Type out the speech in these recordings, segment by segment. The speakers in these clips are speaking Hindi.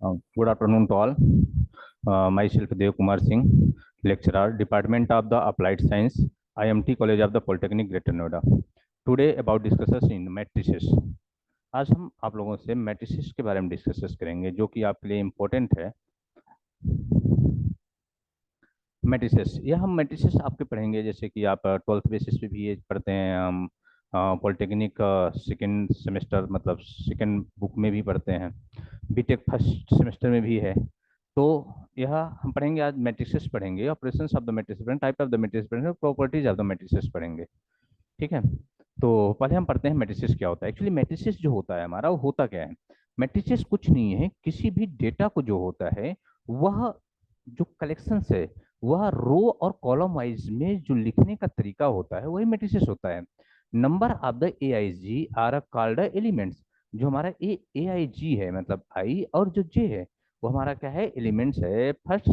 Good afternoon to all. Myself Dev Kumar Singh, lecturer, Department of the Applied Science, IMT College of the Polytechnic, Greater Noida. Today about discussions in matrices. आज हम आप लोगों से मैट्रिसेस के बारे में डिस्कस करेंगे जो कि आपके लिए इम्पोर्टेंट है। मैट्रिसेस यह हम मैट्रिसेस आपके पढ़ेंगे जैसे कि आप 12th बेसिस पे भी ये पढ़ते हैं। हम पॉलिटेक्निक सेकेंड सेमेस्टर मतलब सेकेंड बुक में भी पढ़ते हैं, बीटेक फर्स्ट सेमेस्टर में भी है। तो यह हम पढ़ेंगे आज मैट्रिसेस पढ़ेंगे, ऑपरेशंस ऑफ द मैट्रिसेस पढ़ेंगे, टाइप ऑफ द मैट्रिसेस पढ़ेंगे, प्रॉपर्टीज ऑफ द मैट्रिसेस पढ़ेंगे। ठीक है, तो पहले हम पढ़ते हैं मैट्रिसेस क्या होता है। एक्चुअली मैट्रिसेस जो होता है हमारा वो होता क्या है। मैट्रिसेस कुछ नहीं है, किसी भी डेटा को जो होता है वह जो कलेक्शन है वह रो और कॉलम वाइज में जो लिखने का तरीका होता है वही मैट्रिसेस होता है। Number of the A I J are called elements. जो हमारा ए आई जी है मतलब आई और जो जे है वो हमारा क्या है, एलिमेंट्स है। First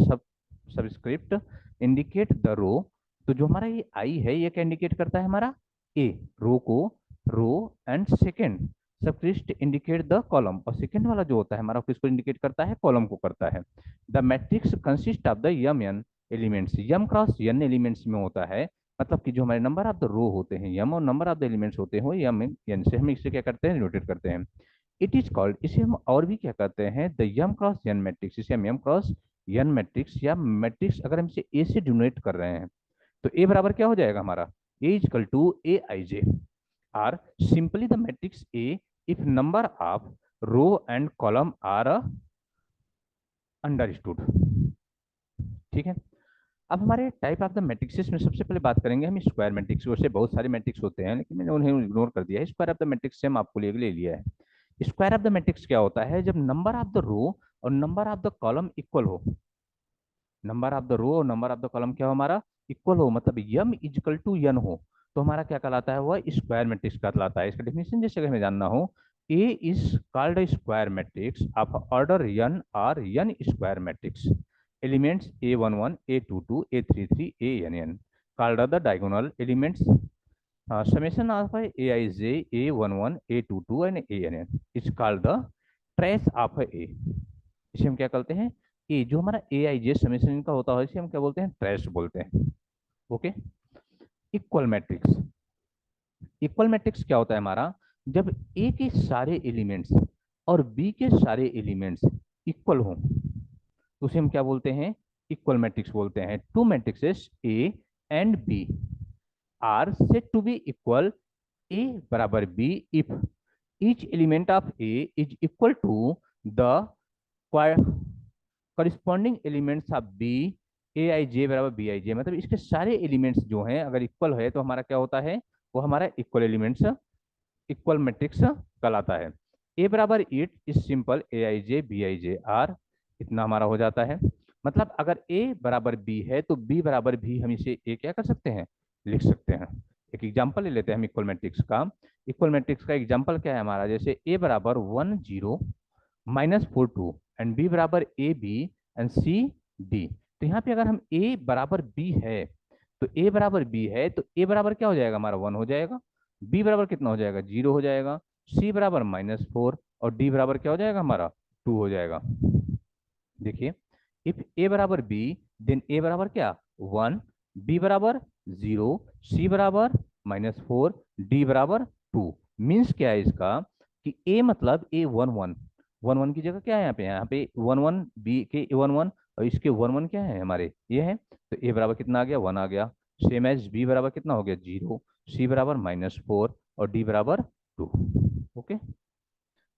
subscript indicate the row. तो जो हमारा ये आई है ये क्या इंडिकेट करता है, हमारा ए रो को, row and second subscript indicate the column, और सेकेंड वाला जो होता है हमारा किसको इंडिकेट करता है, कॉलम को करता है। The matrix consist of the M N elements. M cross N elements में होता है, मतलब कि जो हमारे नंबर ऑफ द रो होते हैं यम और नंबर ऑफ द एलिमेंट्स होते हैं यम एन से हम इसे क्या करते हैं, नोटेट करते हैं। इट इज कॉल्ड, इसे हम और भी क्या करते हैं, the M cross N matrix. इसे हम यम क्रॉस एन मैट्रिक्स या मैट्रिक्स अगर हम इसे ए से डिनोट कर रहे हैं तो ए बराबर क्या हो जाएगा हमारा, A is equal to A I J are simply the matrix A if number of row and column are understood. ठीक है, अब हमारे टाइप ऑफ द मैट्रिक्सेस में सबसे पहले बात करेंगे हम स्क्वायर मैट्रिक्स। वैसे बहुत सारे मैट्रिक्स होते हैं लेकिन मैंने उन्हें इग्नोर कर दिया है। स्क्वायर ऑफ द मैट्रिक्स से हम आपको ले लिया है। स्क्वायर ऑफ द मैट्रिक्स क्या होता है, जब नंबर ऑफ द रो और number of the column equal हो। नंबर ऑफ द रो और नंबर ऑफ द कॉलम क्या हो हमारा, इक्वल हो, मतलब यम इजकल टू यन हो, तो हमारा क्या कहलाता है, वह स्क्वायर मैट्रिक्स कहलाता है। इसका डेफिनेशन जैसे कि हमें जानना हो, A is called square matrix of order N और N square matrix elements A one one A two two A three three A N N called the diagonal elements summation of A I J A one one A two two and A N N is called the trace of A. इसे हम क्या कहते हैं, ए जो हमारा ए आई जे समेशन का होता है इसे हम क्या बोलते हैं, ट्रेस बोलते हैं। Okay, equal matrix. Equal matrix क्या होता है हमारा, जब ए के सारे एलिमेंट्स और बी के सारे एलिमेंट्स इक्वल हों तो उसे हम क्या बोलते हैं, इक्वल मैट्रिक्स बोलते हैं। Two matrices A and B are said to be equal A बराबर B if each element of A is equal to the corresponding elements of B। A I J बराबर बी आई जे, मतलब इसके सारे एलिमेंट्स जो हैं अगर इक्वल है तो हमारा क्या होता है, वो हमारा इक्वल एलिमेंट्स इक्वल मैट्रिक्स कहलाता है। ए बराबर it is simple A I J B I J R, इतना हमारा हो जाता है। मतलब अगर ए बराबर बी है तो बी बराबर भी हम इसे ए क्या कर सकते हैं, लिख सकते हैं। एक एग्जांपल ले लेते हैं हम इक्वल मैट्रिक्स का। इक्वल मैट्रिक्स का एग्जांपल क्या है हमारा, जैसे ए बराबर 1 0 -4 2 एंड बी बराबर A B and C D. तो यहाँ पे अगर हम ए बराबर बी है तो ए बराबर बी है तो ए बराबर क्या हो जाएगा हमारा 1 हो जाएगा, बी बराबर कितना हो जाएगा 0 हो जाएगा, सी बराबर -4 और डी बराबर क्या हो जाएगा हमारा 2 हो जाएगा। देखिए, इफ ए बराबर बी देन ए बराबर क्या 1, बी बराबर 0, सी बराबर -4, डी बराबर 2। मीन्स क्या है इसका कि ए मतलब ए 1 1 की जगह क्या है यहाँ पे 1 1 बी के 1 1 और इसके 1 1 क्या है हमारे ये है, तो ए बराबर कितना आ गया 1 आ गया। सेम एज बी बराबर कितना हो गया 0, सी बराबर -4 और डी बराबर 2। ओके,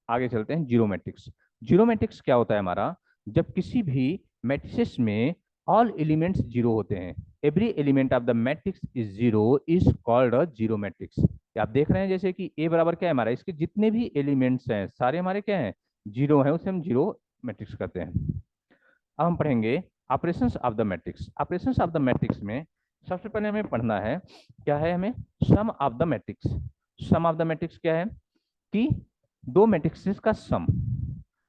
आगे चलते हैं जीरो मैट्रिक्स। जीरो मैट्रिक्स क्या होता है हमारा, जब किसी भी मैट्रिक्स में ऑल एलिमेंट्स जीरो होते हैं, every element of the matrix is zero is called a zero matrix. आप देख रहे हैं जैसे कि ए बराबर क्या है हमारा, इसके जितने भी एलिमेंट्स हैं सारे हमारे क्या हैं, जीरो है, उसे हम जीरो मैट्रिक्स कहते हैं। अब हम पढ़ेंगे operations of the matrix. Operations of the matrix में सबसे पहले हमें पढ़ना है क्या है, हमें sum of the matrix. Sum of the matrix क्या है कि दो मैट्रिक्सेस का सम।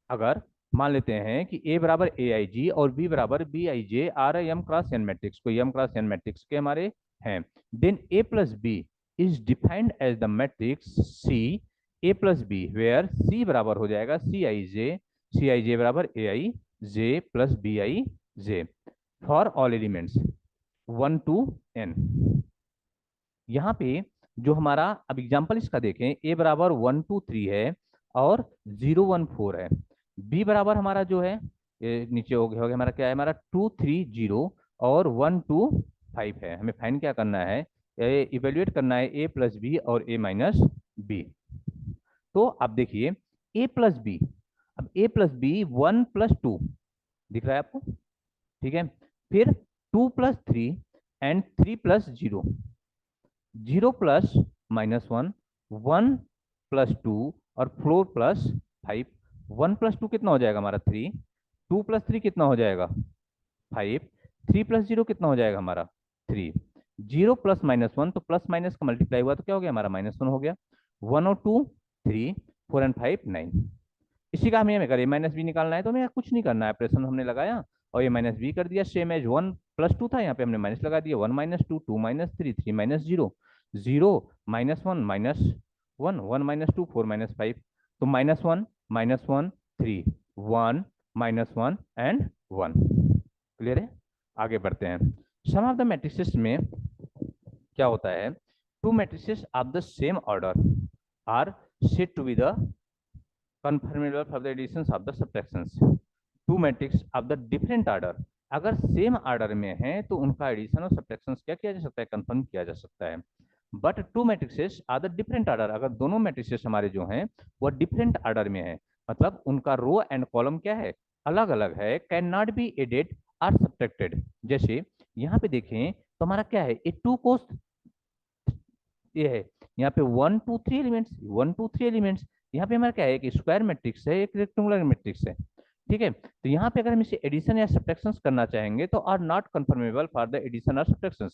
अगर मान लेते हैं कि ए बराबर ए आई जी और बी बराबर B I J are M cross N matrix, को एम क्रॉस एन मैट्रिक्स के हमारे हैं, then A plus B is defined as the matrix C A plus B where C बराबर हो जाएगा सी I J C I J बराबर A I J plus B I J for all elements 1 to n। यहाँ पे जो हमारा अब एग्जाम्पल इसका देखें, ए बराबर 1 2 3 है और 0 1 4 है। बी बराबर हमारा जो है ये नीचे हो गया हमारा क्या है, हमारा 2 3 0 और 1 2 5 है। हमें फाइन क्या करना है, इवेल्युएट करना है ए प्लस बी और ए माइनस बी। तो आप देखिए ए प्लस बी, अब ए प्लस बी 1 + 2 दिख रहा है आपको, ठीक है। फिर 2 + 3 एंड 3 + 0, 0 + -1, 1 + 2 और 4 + 5। 1 + 2 कितना हो जाएगा हमारा 3, 2 + 3 कितना हो जाएगा 5, 3 + 0 कितना हो जाएगा हमारा 3। 0 + -1 तो प्लस माइनस का मल्टीप्लाई हुआ तो क्या हो गया हमारा -1 हो गया। 1 और 2 3, 4 एंड 5 9। इसी का हमें अगर ए माइनस बी निकालना है तो हमें कुछ नहीं करना है, ऑपरेशन हमने लगाया और ए माइनस बी कर दिया, सेम एज 1 + 2 था, यहाँ पे हमने माइनस लगा दिया, 1 - 2 2 - 3 3 - 0 0 -1 -1 1 - 2 4 - 5 तो -1 -1 3 1 -1 एंड 1। क्लियर है। आगे बढ़ते हैं। सम ऑफ द मैट्रिसेस में क्या होता है, two matrices of the same order are said to be the confirmable for the additions of the subtractions। Two matrix of the different order, अगर सेम ऑर्डर में है तो उनका एडिशन और सब्ट्रैक्शन क्या किया जा सकता है, कंफर्म किया जा सकता है। But two matrices are the different order, अगर दोनों मैट्रिक्सेस हमारे जो हैं वो डिफरेंट ऑर्डर में है, मतलब उनका रो एंड कॉलम क्या है, अलग अलग है, can not be added or subtracted. जैसे यहाँ पे देखें तो हमारा क्या है, ए 2 cos ये है, यहाँ पे 1 2 3 एलिमेंट्स, 1 2 3 एलिमेंट्स। यहाँ पे हमारा क्या है, एक स्क्वायर मैट्रिक्स है, एक रेक्टेंगुलर मैट्रिक्स है, ठीक है। तो यहाँ पे अगर हम इसे एडिशन या सब्ट्रैक्शन करना चाहेंगे तो are not conformable for the addition और सब्ट्रैक्शन,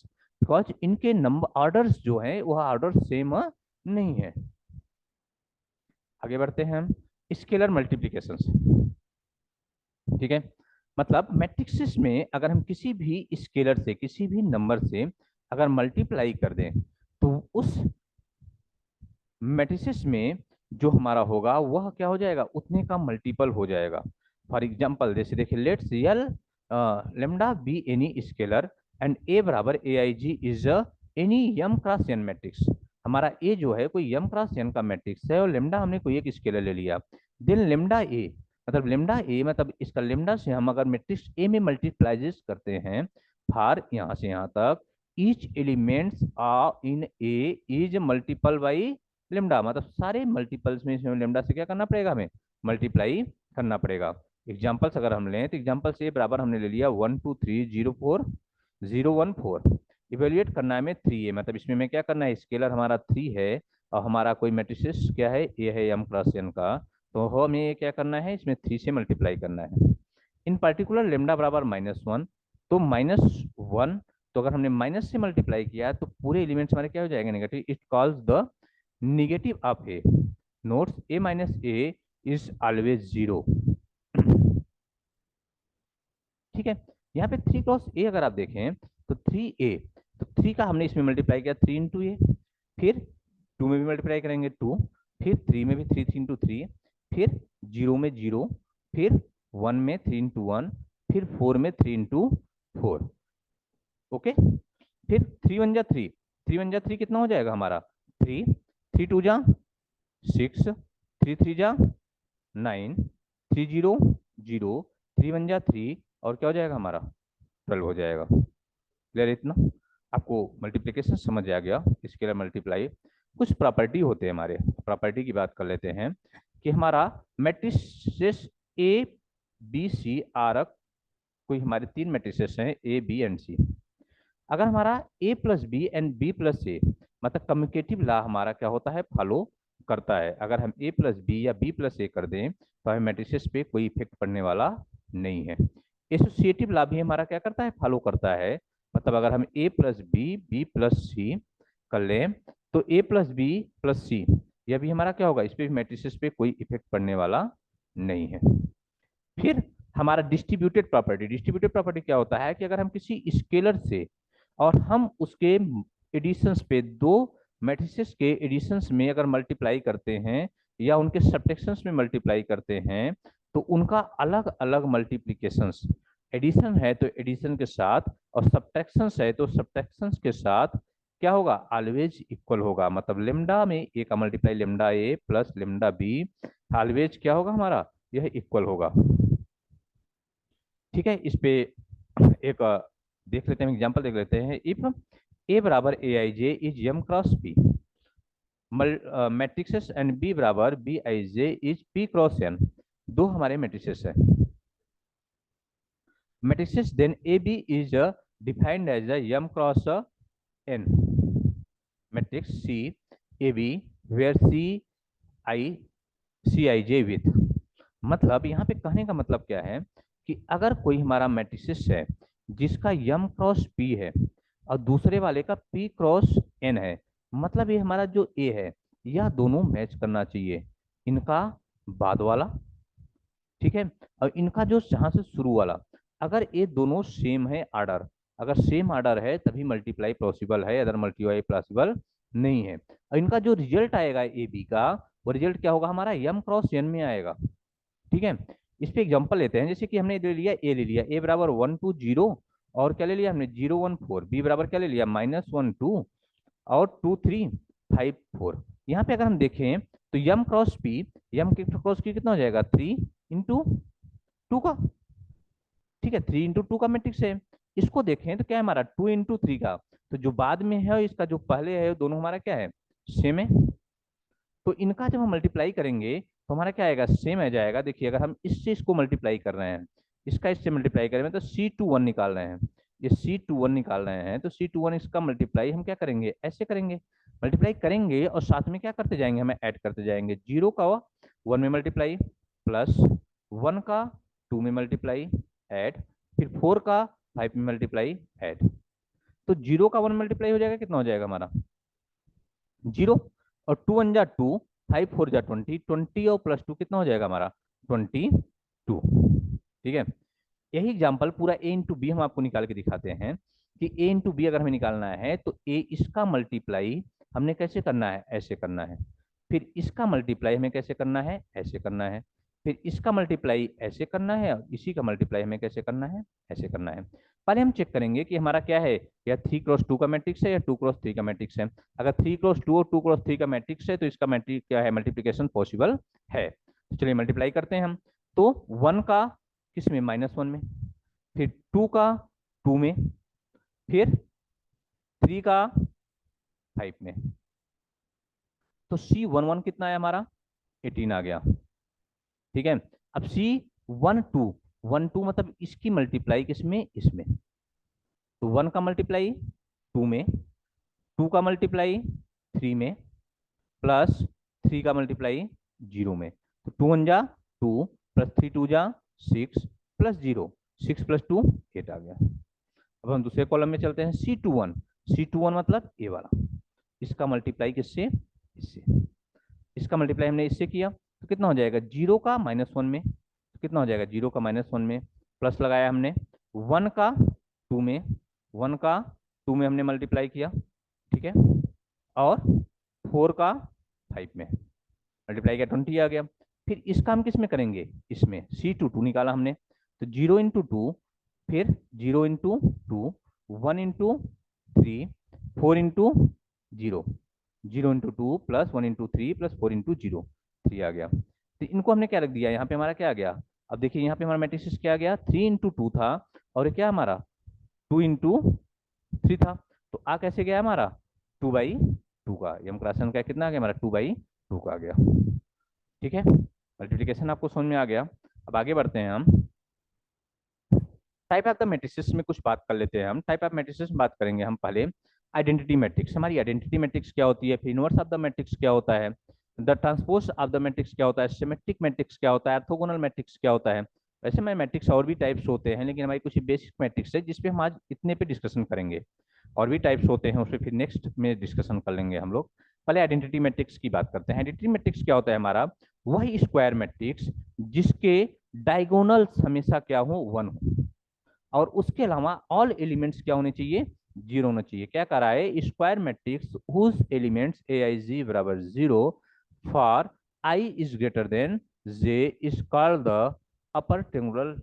बिकॉज इनके नंबर ऑर्डर्स जो है वह ऑर्डर सेम नहीं है। आगे बढ़ते हैं हम, स्केलर मल्टीप्लीकेशन, ठीक है। मतलब मैट्रिक्स में अगर हम किसी भी स्केलर से किसी भी नंबर से अगर मल्टीप्लाई कर दें तो उस मैट्रिसेस में जो हमारा होगा वह क्या हो जाएगा, उतने का मल्टीपल हो जाएगा। फॉर एग्जांपल जैसे देखिए, let's L lambda be any scalar and A बराबर A I J is any M cross N matrix. हमारा ए जो है कोई यम क्रॉस एन का मैट्रिक्स है और लेमडा हमने कोई एक स्केलर ले लिया। देन लेमडा ए मतलब लेमडा ए मतलब इसका लेमडा से हम अगर मैट्रिक्स ए में मल्टीप्लाइजेस करते हैं फॉर यहाँ से यहाँ तक, each elements in A is multiple by lambda, मतलब सारे मल्टीपल्स में लेमडा से क्या करना पड़ेगा, हमें मल्टीप्लाई करना पड़ेगा। एग्जांपल्स अगर हम लें तो एग्जांपल्स ए बराबर हमने ले लिया 1 2 3 0 4 0 1 4। इवेल्युएट करना है हमें 3a, मतलब इसमें हमें क्या करना है, स्केलर हमारा 3 है और हमारा कोई मैट्रिसेस क्या है, ए है m क्रॉस n का, तो हमें क्या करना है, इसमें 3 से मल्टीप्लाई करना है। इन पर्टिकुलर लेमडा बराबर -1 तो -1, तो अगर हमने माइनस से मल्टीप्लाई किया तो पूरे एलिमेंट्स हमारे क्या हो जाएंगे, negative. It calls the negative of A, notes A minus A is always 0, ठीक है। यहाँ पे 3 क्रॉस ए अगर आप देखें तो 3a, तो 3 का हमने इसमें मल्टीप्लाई किया 3 इंटू ए, फिर 2 में भी मल्टीप्लाई करेंगे 2, फिर 3 में भी 3 3 इंटू 3, फिर 0 में 0, फिर 1 में 3 इंटू 1, फिर 4 में 3 इंटू 4, ओके। फिर 3 1 जा 3, 3 1 जा 3 कितना हो जाएगा हमारा 3, 3 2 जा 6, 3 3 जा 9, 3 0 0, 3 1 जा 3 और क्या हो जाएगा हमारा 12 हो जाएगा। क्लियर, इतना आपको मल्टीप्लिकेशन समझ आ गया, स्केलर मल्टीप्लाई। कुछ प्रॉपर्टी होते हैं हमारे, प्रॉपर्टी की बात कर लेते हैं कि हमारा matrices A B C are, कोई हमारे 3 मैट्रिसेस हैं ए बी एंड सी। अगर हमारा A plus B and B plus A मतलब कम्युटेटिव लॉ हमारा क्या होता है, फॉलो करता है। अगर हम ए प्लस बी या बी प्लस ए कर दें तो हमें मैट्रिसेस पे कोई इफेक्ट पड़ने वाला नहीं है। एसोसिएटिव लॉ भी हमारा क्या करता है, फॉलो करता है। मतलब अगर हम ए प्लस बी प्लस सी कर लें तो ए प्लस बी प्लस सी यह भी हमारा क्या होगा, इस पे मैट्रिसेस पे कोई इफेक्ट पड़ने वाला नहीं है। फिर हमारा डिस्ट्रीब्यूटेड प्रॉपर्टी, डिस्ट्रीब्यूटेड प्रॉपर्टी क्या होता है कि अगर हम किसी स्केलर से और हम उसके एडिशंस पे दो मैट्रिसेस के एडिशंस में अगर मल्टीप्लाई करते हैं या उनके सब्ट्रैक्शंस में मल्टीप्लाई करते हैं तो उनका अलग अलग मल्टीप्लीकेशंस, एडिशन है तो एडिशन के साथ, और सब्ट्रैक्शंस है तो सब्ट्रैक्शंस के साथ क्या होगा, ऑलवेज इक्वल होगा। मतलब लेमडा में ए का multiply lambda A plus lambda be always क्या होगा हमारा, यह इक्वल होगा। ठीक है, इस पे एक देख लेते हैं, एग्जांपल देख लेते हैं। इफ ए बराबर A I J is M cross P matrices and B बराबर B I J is P cross N, दो हमारे मैट्रिसेस है matrices, then A B is defined as M cross N matrix C A B where I C I J with. मतलब यहाँ पे कहने का मतलब क्या है कि अगर कोई हमारा मैट्रिक्स है जिसका यम क्रॉस पी है और दूसरे वाले का पी क्रॉस एन है, मतलब ये हमारा जो ए है यह दोनों मैच करना चाहिए, इनका बाद वाला, ठीक है, और इनका जो जहां से शुरू वाला, अगर ये दोनों सेम है आर्डर, अगर सेम आर्डर है तभी मल्टीप्लाई पॉसिबल है, अदर मल्टीप्लाई पॉसिबल नहीं है। और इनका जो रिजल्ट आएगा ए बी का, वो रिजल्ट क्या होगा हमारा, यम क्रॉस एन में आएगा। ठीक है, इस पे एग्जांपल लेते हैं, जैसे कि हमने ले लिया ए बराबर 1 2 0, और क्या ले लिया हमने 0 1 4, बी बराबर क्या ले लिया -1 2, और 2 3 5 4। यहाँ पे अगर हम देखें तो यम क्रॉस पी, यम क्रॉस पी कितना हो जाएगा 3 × 2 का, ठीक है, 3 × 2 का मैट्रिक्स है। इसको देखें तो क्या है हमारा 2 × 3 का, तो जो बाद में है और इसका जो पहले है दोनों हमारा क्या है, सेम है। तो इनका जब हम मल्टीप्लाई करेंगे तो हमारा क्या आएगा, सेम आ जाएगा। देखिए अगर हम इससे इसको मल्टीप्लाई कर रहे हैं, इसका इससे मल्टीप्लाई कर रहे हैं, तो C21 निकाल रहे हैं, ये C21 निकाल रहे हैं, तो C21 इसका मल्टीप्लाई हम क्या करेंगे, ऐसे करेंगे, मल्टीप्लाई करेंगे और साथ में क्या करते जाएंगे, हमें ऐड करते जाएंगे। 0 का 1 में मल्टीप्लाई, प्लस 1 का 2 में मल्टीप्लाई ऐड, फिर 4 का 5 में मल्टीप्लाई ऐड। तो 0 का 1 मल्टीप्लाई हो जाएगा, कितना हो जाएगा हमारा 0, और 2 1 जा 2, 5 4 जा 20, 20 और +2 कितना हो जाएगा हमारा 22। ठीक है, यही एग्जांपल पूरा a इंटू बी हम आपको निकाल के दिखाते हैं कि a इंटू बी अगर हमें निकालना है तो a इसका मल्टीप्लाई हमने कैसे करना है, ऐसे करना है, फिर इसका मल्टीप्लाई हमें कैसे करना है, ऐसे करना है, फिर इसका मल्टीप्लाई ऐसे करना है, और इसी का मल्टीप्लाई हमें कैसे करना है, ऐसे करना है। पहले हम चेक करेंगे कि हमारा क्या है, या 3 × 2 का मैट्रिक्स है या 2 × 3 का मैट्रिक्स है। अगर 3 × 2 और 2 × 3 का मैट्रिक्स है तो इसका मैट्रिक्स क्या है, मल्टीप्लीकेशन पॉसिबल है। तो चलिए मल्टीप्लाई करते हैं हम। तो 1 का किस में, -1 में, फिर 2 का 2 में, फिर 3 का 5 में, तो C11 कितना है हमारा 18 आ गया। ठीक है, अब C12 मतलब इसकी मल्टीप्लाई किसमें, इसमें, तो 1 का मल्टीप्लाई 2 में, 2 का मल्टीप्लाई 3 में, प्लस 3 का मल्टीप्लाई 0 में, तो 2 1 जा 2 प्लस 3 2 जा 6 प्लस 0, 6 + 2 8 आ गया। अब हम दूसरे कॉलम में चलते हैं, C21 मतलब ए वाला, इसका मल्टीप्लाई किससे, इससे, इसका मल्टीप्लाई हमने इससे किया तो कितना हो जाएगा, 0 का -1 में, तो कितना हो जाएगा 0 का -1 में, प्लस लगाया हमने 1 का 2 में, 1 का 2 में हमने मल्टीप्लाई किया, ठीक है, और 4 का 5 में मल्टीप्लाई किया, 20 आ गया। फिर इसका हम किस में करेंगे, इसमें C22 निकाला हमने, तो 0 × 2, फिर 0 × 2, 1 × 3, 4 × 0, 0 × 2 प्लस 1 × 3 प्लस 4 × 0, 3 आ गया। तो इनको हमने क्या रख दिया, यहाँ पे हमारा क्या आ गया, अब देखिए यहाँ पे हमारा मैट्रिक्स क्या आ गया, 3 × 2 था, और क्या हमारा 2 × 3 था, तो आ कैसे गया हमारा 2/2 का, यम क्रासन का कितना आ गया हमारा 2/2 का आ गया। ठीक है, मल्टीप्लिकेशन आपको समझ में आ गया। अब आगे बढ़ते हैं हम, टाइप ऑफ द मैट्रिसेस में कुछ बात कर लेते हैं हम। टाइप ऑफ मैट्रिसेस में बात करेंगे हम पहले, आइडेंटिटी मैट्रिक्स, हमारी आइडेंटिटी मैट्रिक्स क्या होती है, फिर इनवर्स ऑफ द मैट्रिक्स क्या होता है, the transpose of the matrix क्या होता है, सिमेट्रिक मैट्रिक्स क्या होता है, ऑर्थोगोनल मैट्रिक्स क्या होता है। वैसे में मैट्रिक्स और भी टाइप्स होते हैं, लेकिन हमारी कुछ बेसिक मैट्रिक्स है जिसपे हम आज इतने पे डिस्कशन करेंगे, और भी टाइप्स होते हैं उससे फिर नेक्स्ट में डिस्कशन कर लेंगे हम लोग। पहले आइडेंटिटी मैट्रिक्स की बात करते हैं। आइडेंटिटी मैट्रिक्स क्या होता है हमारा, वही स्क्वायर मैट्रिक्स जिसके डायगोनल्स हमेशा क्या हो, 1 हो, और उसके अलावा ऑल एलिमेंट्स क्या होने चाहिए, 0 होना चाहिए। क्या करा है, square matrix whose elements aij बराबर 0 for i is greater than j is called the upper triangular,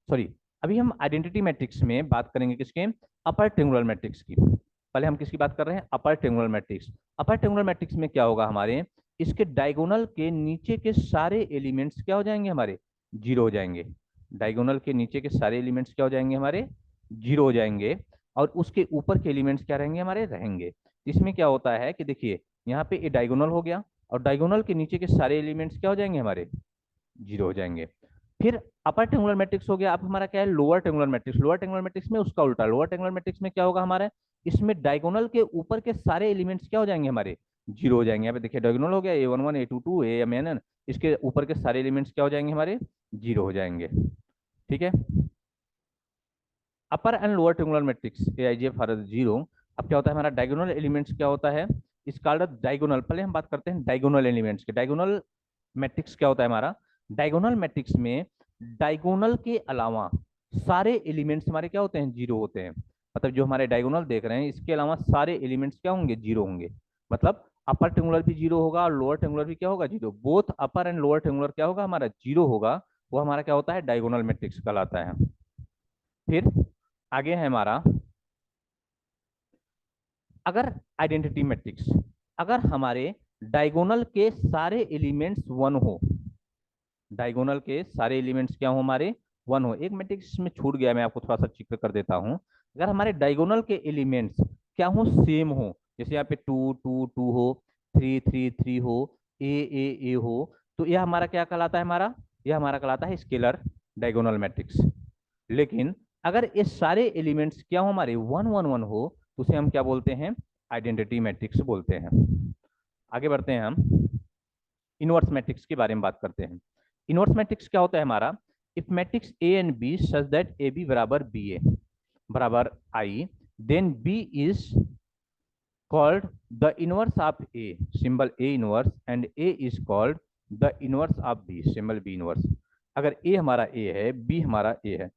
sorry, अभी हम आइडेंटिटी मैट्रिक्स में बात करेंगे किसके, अपर ट्रायंगुलर मैट्रिक्स की। पहले हम किसकी बात कर रहे हैं, upper triangular matrix. Upper triangular matrix में क्या होगा हमारे, इसके डायगोनल के नीचे के सारे एलिमेंट्स क्या हो जाएंगे हमारे, जीरो हो जाएंगे। डायगोनल के नीचे के सारे एलिमेंट्स क्या हो जाएंगे हमारे, जीरो हो जाएंगे। और उसके ऊपर के एलिमेंट्स क्या रहेंगे हमारे, रहेंगे। इसमें क्या होता है कि देखिए यहाँ पे ये डायगोनल हो गया, और डायगोनल के नीचे के सारे एलिमेंट्स क्या हो जाएंगे हमारे, जीरो हो जाएंगे। फिर अपर ट्रायंगुलर मैट्रिक्स हो गया। अब हमारा क्या है, lower triangular matrix. Lower triangular matrix में उसका उल्टा, लोअर ट्रायंगुलर मैट्रिक्स में क्या होगा हमारा, इसमें डायगोनल के ऊपर के सारे एलिमेंट्स क्या हो जाएंगे हमारे, जीरो हो जाएंगे। यहाँ पे देखिए डायगोनल हो गया A11 A22 AMN, इसके ऊपर के सारे एलिमेंट्स क्या हो जाएंगे हमारे, जीरो हो जाएंगे। ठीक है। Upper and lower triangular matrix AIJ for zero. अब क्या होता है हमारा, डायगोनल एलिमेंट्स क्या होता है, इस कॉल्ड डायगोनल। पहले हम बात करते हैं डायगोनल एलिमेंट्स के। डायगोनल मैट्रिक्स क्या होता है हमारा, डायगोनल मैट्रिक्स में डायगोनल के अलावा सारे एलिमेंट्स हमारे क्या होते हैं, जीरो होते हैं। मतलब जो हमारे डायगोनल देख रहे हैं इसके अलावा सारे एलिमेंट्स क्या होंगे, जीरो होंगे। मतलब अपर ट्रायंगुलर भी जीरो होगा और लोअर ट्रायंगुलर भी क्या होगा, zero. Both upper and lower triangular क्या होगा हमारा, जीरो होगा। वो हमारा क्या होता है, डायगोनल मैट्रिक्स कहलाता है। फिर आगे है हमारा, अगर आइडेंटिटी मैट्रिक्स, अगर हमारे डायगोनल के सारे एलिमेंट्स वन हो, डायगोनल के सारे एलिमेंट्स क्या हो हमारे, वन हो। एक मैट्रिक्स में छूट गया, मैं आपको थोड़ा सा जिक्र कर देता हूं। अगर हमारे डायगोनल के एलिमेंट्स क्या हो, सेम हो, जैसे यहाँ पे 2 2 2 हो, 3 3 3 हो, ए हो, तो यह हमारा क्या कहलाता है, हमारा यह हमारा कहलाता है स्केलर डायगोनल मैट्रिक्स। लेकिन अगर ये सारे एलिमेंट्स क्या हो हमारे, 1 1 1 हो, तो उसे हम क्या बोलते हैं, आइडेंटिटी मैट्रिक्स बोलते हैं। आगे बढ़ते हैं हम, इनवर्स मैट्रिक्स के बारे में बात करते हैं। इनवर्स मैट्रिक्स क्या होता है हमारा, if matrix A and B such that A B बराबर बी ए बराबर I, then B is called the inverse of A, symbol A inverse, and A is called the inverse of B, symbol B inverse. अगर ए हमारा ए है, बी हमारा ए है,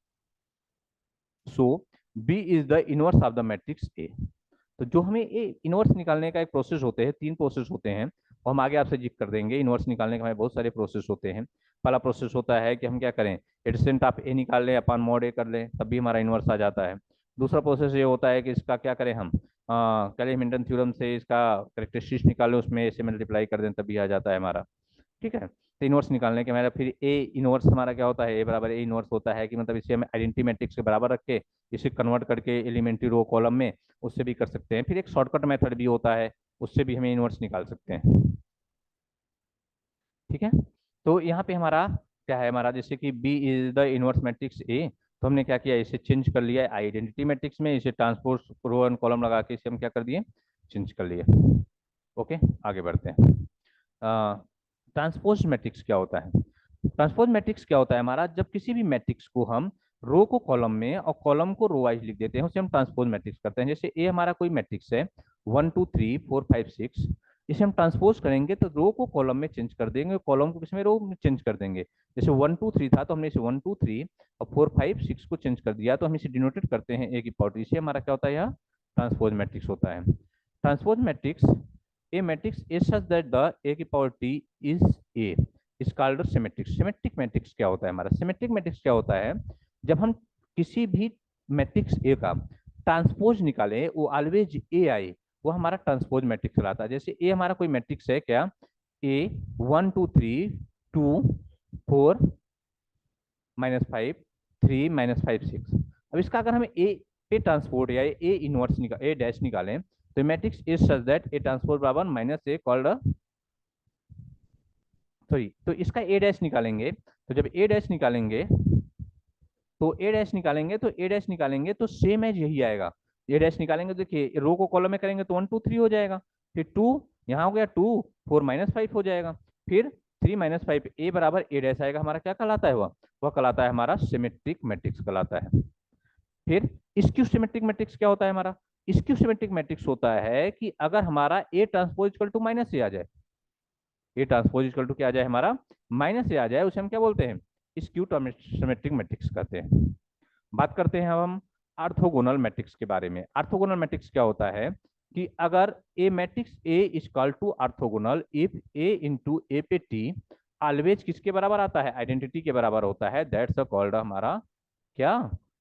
so B is the inverse of the matrix A. तो जो हमें ए इनवर्स निकालने का एक प्रोसेस होते हैं, तीन प्रोसेस होते हैं, और हम आगे आपसे जिक्र कर देंगे। इनवर्स निकालने के हमें बहुत सारे प्रोसेस होते हैं। पहला प्रोसेस होता है कि हम क्या करें, एडिसेंट ऑफ ए निकाल लें, अपन मॉड ए कर लें, तब भी हमारा इनवर्स आ जाता है। दूसरा प्रोसेस ये होता है कि इसका क्या करें हम, कैले-हैमिल्टन थ्योरम से इसका करेक्टरिस्टिक्स निकाल लें, उसमें ए से मल्टीप्लाई कर दें, तब भी आ जाता है हमारा। ठीक है। तो इनवर्स निकालने के हमारा फिर ए इनवर्स हमारा क्या होता है, ए बराबर ए इनवर्स होता है कि मतलब इसे हम आइडेंटिटी मैट्रिक्स के बराबर रख के इसे कन्वर्ट करके एलिमेंट्री रो कॉलम में, उससे भी कर सकते हैं। फिर एक शॉर्टकट मेथड भी होता है, उससे भी हमें इनवर्स निकाल सकते हैं। ठीक है। तो यहाँ पे हमारा क्या है, हमारा जैसे कि B is the inverse matrix A, तो हमने क्या किया, इसे चेंज कर लिया आइडेंटिटी मैट्रिक्स में, इसे ट्रांसपोज रो एंड कॉलम लगा के इसे हम क्या कर दिए, चेंज कर लिए। ओके, आगे बढ़ते हैं। ट्रांसपोज मैट्रिक्स क्या होता है, ट्रांसपोज मैट्रिक्स क्या होता है हमारा, जब किसी भी मैट्रिक्स को हम रो को कॉलम में और कॉलम को रो वाइज लिख देते हैं, उसे हम ट्रांसपोज मैट्रिक्स करते हैं। जैसे ए हमारा कोई मैट्रिक्स है 1 2 3 4 5 6, इसे हम ट्रांसपोज करेंगे तो रो को कॉलम में चेंज कर देंगे, कॉलम को किसमें, रो में चेंज कर देंगे। जैसे 1 2 3 था तो हमने इसे 1 2 3 और 4 5 6 को चेंज कर दिया, तो हम इसे डिनोटेड करते हैं ए की पावर। इसे हमारा क्या होता है, यह ट्रांसपोज मैट्रिक्स होता है। Transpose matrix, a matrix is such that the a की power t is a is called a symmetric। Symmetric matrix क्या होता है हमारा, सिमेट्रिक मैट्रिक्स क्या होता है, जब हम किसी भी मैट्रिक्स ए का ट्रांसपोज निकालें, वो ऑलवेज ए आए, वो हमारा ट्रांसपोज मैट्रिक्स कहलाता है। जैसे ए हमारा कोई मैट्रिक्स है क्या, ए 1 2 3 2 4 -5 3 -5 6। अब इसका अगर हम ए ट्रांसपोर्ट या ए इनवर्स निकाल, ए डैश निकालें, तो matrix is such that A transpose बराबर माइनस ए कॉल्ड, सॉरी, तो इसका ए डैश निकालेंगे, तो जब ए डैश निकालेंगे तो ए डैश निकालेंगे तो ए डैश निकालेंगे तो सेम एज यही आएगा। ए डैश निकालेंगे तो देखिए रो को कॉलम में करेंगे तो 1 2 3 हो जाएगा, फिर 2 यहाँ हो गया, 2 4 -5 हो जाएगा, फिर 3 -5, ए बराबर ए डैश आएगा। हमारा क्या कहलाता है, वह कहलाता है हमारा सिमेट्रिक मैट्रिक्स कहलाता है। फिर स्क्यू सिमेट्रिक मैट्रिक्स क्या होता है हमारा, स्क्यू सिमेट्रिक मैट्रिक्स होता है कि अगर हमारा A transpose equal to minus A आ जाए, ए ट्रांसपोज इक्वल टू क्या आ जाए हमारा, माइनस ए आ जाए, उसे हम क्या बोलते हैं, स्क्यू सिमेट्रिक मैट्रिक्स कहते हैं। बात करते हैं अब हम ऑर्थोगोनल मैट्रिक्स के बारे में। ऑर्थोगोनल मैट्रिक्स क्या होता है, कि अगर a matrix A is equal to orthogonal if A into A पे टी ऑलवेज किसके बराबर आता है, आइडेंटिटी के बराबर होता है, दैट्स अ कॉल्ड हमारा क्या,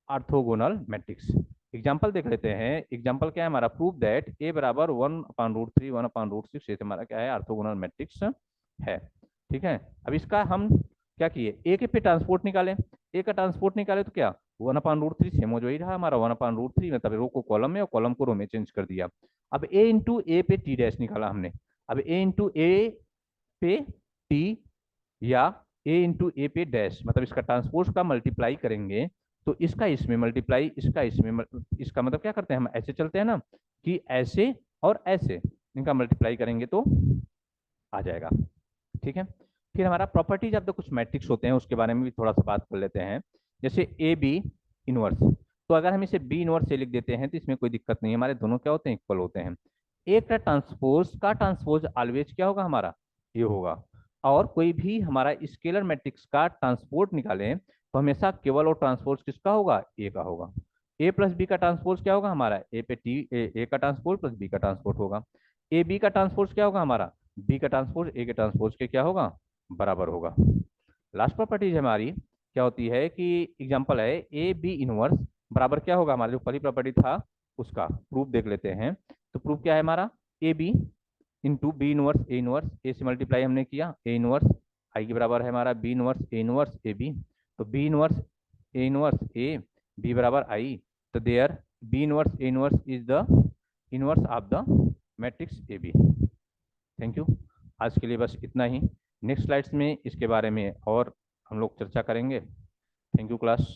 ऑर्थोगोनल मैट्रिक्स। एग्जांपल देख लेते हैं। एग्जांपल क्या है हमारा, प्रूव दैट ए बराबर 1/√3 1/√6 ये हमारा क्या है, ऑर्थोगोनल मैट्रिक्स है। ठीक है, अब इसका हम क्या किए, ए के पे ट्रांसपोर्ट निकाले, ए का ट्रांसपोर्ट निकाले तो क्या 1/√3 सेम हो जो ही रहा हमारा 1/√3, मतलब रो को कॉलम में और कॉलम को रो में चेंज कर दिया। अब ए इंटू ए पे टी डैश निकाला हमने। अब ए इंटू ए पे टी या ए इंटू ए पे डैश, मतलब इसका ट्रांसपोज का मल्टीप्लाई करेंगे तो इसका इसमें मल्टीप्लाई, इसका इसमें इसका मतलब क्या करते हैं हम, ऐसे चलते हैं ना कि ऐसे और ऐसे इनका मल्टीप्लाई करेंगे तो आ जाएगा। ठीक है, फिर हमारा प्रॉपर्टीज ऑफ द कुछ मैट्रिक्स होते हैं उसके बारे में भी थोड़ा सा बात कर लेते हैं। जैसे ए बी इनवर्स, तो अगर हम इसे बी इनवर्स से लिख देते हैं तो इसमें कोई दिक्कत नहीं है, हमारे दोनों क्या होते हैं, इक्वल होते हैं। एक का ट्रांसपोज ऑलवेज क्या होगा हमारा, ये होगा। और कोई भी हमारा स्केलर मैट्रिक्स का ट्रांसपोर्ट निकालें तो हमेशा केवल और ट्रांसपोज किसका होगा, ए का होगा। ए प्लस बी का ट्रांसपोज क्या होगा हमारा, ए पे टी ए का ट्रांसपोज प्लस बी का ट्रांसपोर्ट होगा। ए बी का ट्रांसपोज क्या होगा हमारा, बी का ट्रांसपोज ए के ट्रांसपोज के क्या होगा, बराबर होगा। लास्ट प्रॉपर्टीज हमारी क्या होती है कि एग्जांपल है ए बी इनवर्स बराबर क्या होगा, हमारा जो पहली प्रॉपर्टी था उसका प्रूफ देख लेते हैं। तो प्रूफ क्या है हमारा, A B into B inverse A inverse, A से मल्टीप्लाई हमने किया, ए इनवर्स आई के बराबर है हमारा B inverse A inverse A B. तो बी इनवर्स ए बी बराबर आई, तो there B inverse A inverse is the inverse of the matrix A B. Thank you, आज के लिए बस इतना ही। नेक्स्ट स्लाइड्स में इसके बारे में और हम लोग चर्चा करेंगे। Thank you class.